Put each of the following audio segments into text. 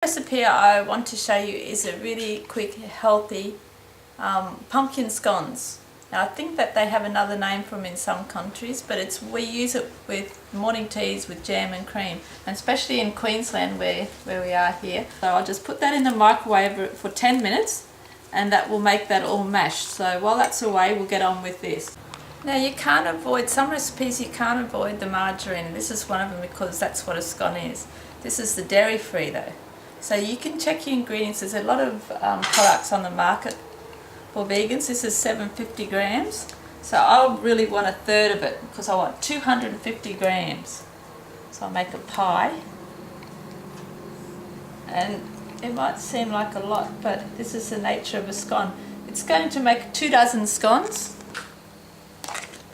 Recipe I want to show you is a really quick, healthy pumpkin scones. Now I think that they have another name for them in some countries, but we use it with morning teas with jam and cream, and especially in Queensland where we are here. So I'll just put that in the microwave for 10 minutes and that will make that all mashed. So while that's away, we'll get on with this. Now you can't avoid, some recipes you can't avoid the margarine, and this is one of them because that's what a scone is. This is the dairy free though. So you can check your ingredients. There's a lot of products on the market for vegans. This is 750 grams. So I'll really want a third of it because I want 250 grams. So I'll make a pie. And it might seem like a lot, but this is the nature of a scone. It's going to make 2 dozen scones.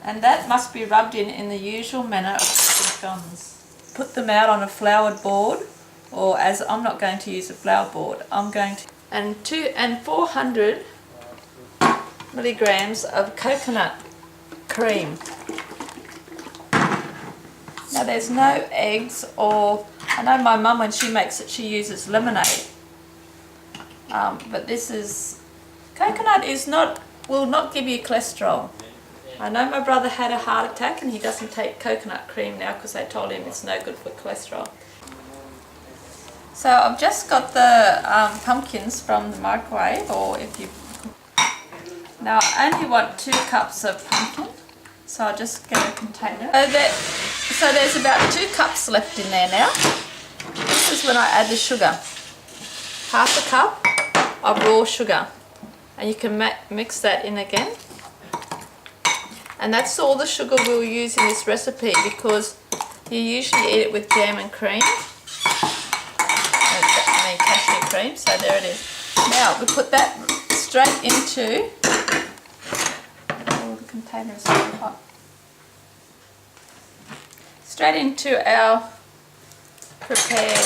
And that must be rubbed in the usual manner of scones. Put them out on a floured board, or as I'm not going to use a flour board, I'm going to, and 400 milligrams of coconut cream. Now there's no eggs, or I know my mum when she makes it she uses lemonade, but this is, coconut will not give you cholesterol. I know my brother had a heart attack and he doesn't take coconut cream now because they told him it's no good for cholesterol. So I've just got the pumpkins from the microwave, or if you... Now I only want 2 cups of pumpkin, so I'll just get a container. So there's about 2 cups left in there now. This is when I add the sugar. Half a cup of raw sugar. And you can mix that in again. And that's all the sugar we'll use in this recipe because you usually eat it with jam and cream. Cashew cream, so there it is. Now we put that straight into, oh the container is so hot, straight into our prepared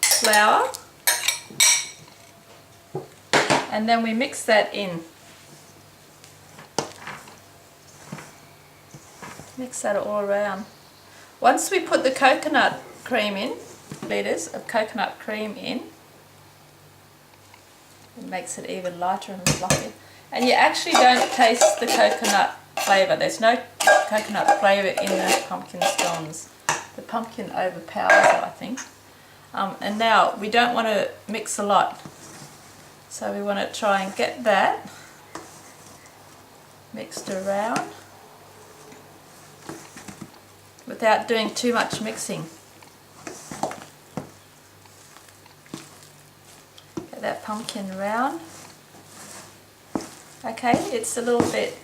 flour, and then we mix that in. Mix that all around. Once we put the coconut cream in, litres of coconut cream in, it makes it even lighter and fluffy. And you actually don't taste the coconut flavour. There's no coconut flavour in the pumpkin scones. The pumpkin overpowers it, I think. And now we don't want to mix a lot, so we want to try and get that mixed around without doing too much mixing. Get that pumpkin round. Okay, it's a little bit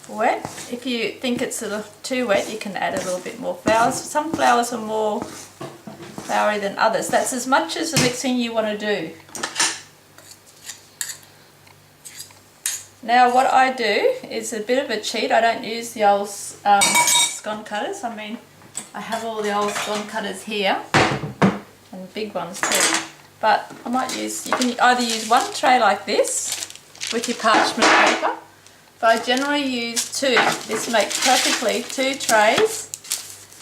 wet. If you think it's a little too wet, you can add a little bit more flour. Some flours are more floury than others. That's as much as the mixing you want to do. Now what I do is a bit of a cheat. I don't use the old scone cutters. I mean, I have all the old scone cutters here, and big ones too. But I might use, you can either use one tray like this with your parchment paper, but I generally use 2. This makes perfectly 2 trays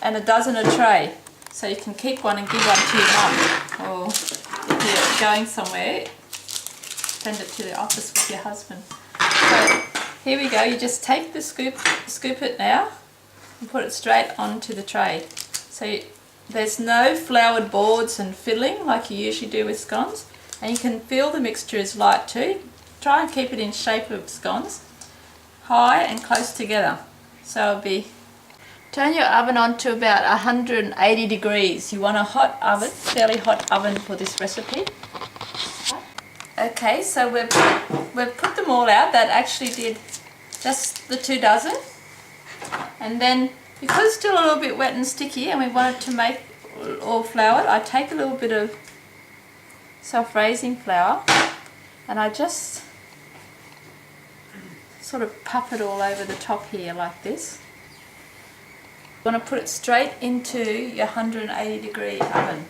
and a dozen a tray. So you can keep one and give one to your mum, or if you're going somewhere, send it to the office with your husband. So here we go, you just take the scoop it now and put it straight onto the tray. So there's no floured boards and filling like you usually do with scones, and you can feel the mixture is light too. Try and keep it in shape of scones, high and close together. So it'll be, turn your oven on to about 180 degrees. You want a hot oven, fairly hot oven for this recipe. Okay, so we've put them all out. That actually did just the 2 dozen. And then, because it's still a little bit wet and sticky and we want it to make all floured, I take a little bit of self-raising flour and I just sort of puff it all over the top here like this. You want to put it straight into your 180 degree oven,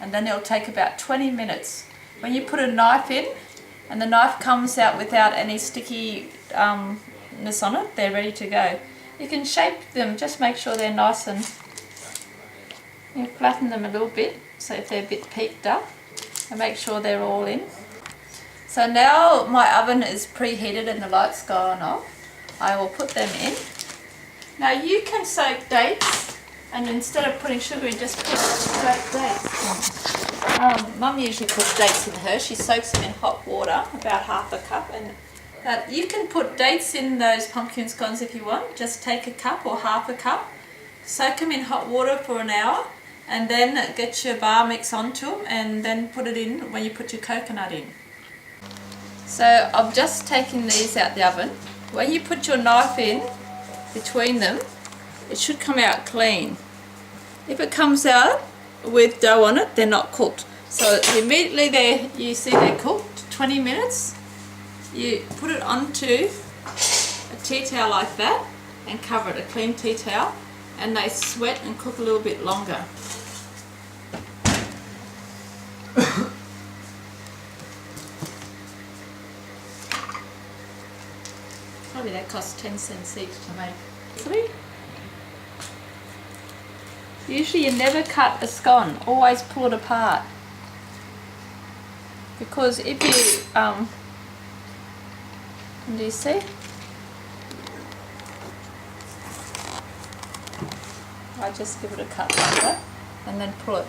and then it'll take about 20 minutes. When you put a knife in and the knife comes out without any stickiness on it, they're ready to go. You can shape them, just make sure they're nice and you flatten them a little bit, so if they're a bit peaked up. and make sure they're all in. So now my oven is preheated and the light's gone off. I will put them in. Now you can soak dates, and instead of putting sugar in, just put straight dates. Mum usually puts dates in hers. She soaks them in hot water, about half a cup. And you can put dates in those pumpkin scones if you want. Just take a cup or half a cup, soak them in hot water for an hour, and then get your bar mix onto them, and then put it in when you put your coconut in. So I'm just taking these out the oven. When you put your knife in between them, it should come out clean. If it comes out with dough on it, they're not cooked. So immediately you see they're cooked, 20 minutes. You put it onto a tea towel like that and cover it, a clean tea towel, and they sweat and cook a little bit longer. Probably that costs 10 cents each to make. Usually you never cut a scone, always pull it apart. Because if you, do you see? I just give it a cut like that and then pull it.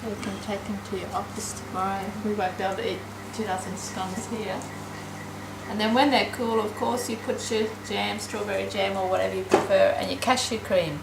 So you can take them to your office tomorrow. We won't be able to eat 2 dozen scones here. And then when they're cool, of course, you put your jam, strawberry jam or whatever you prefer, and your cashew cream.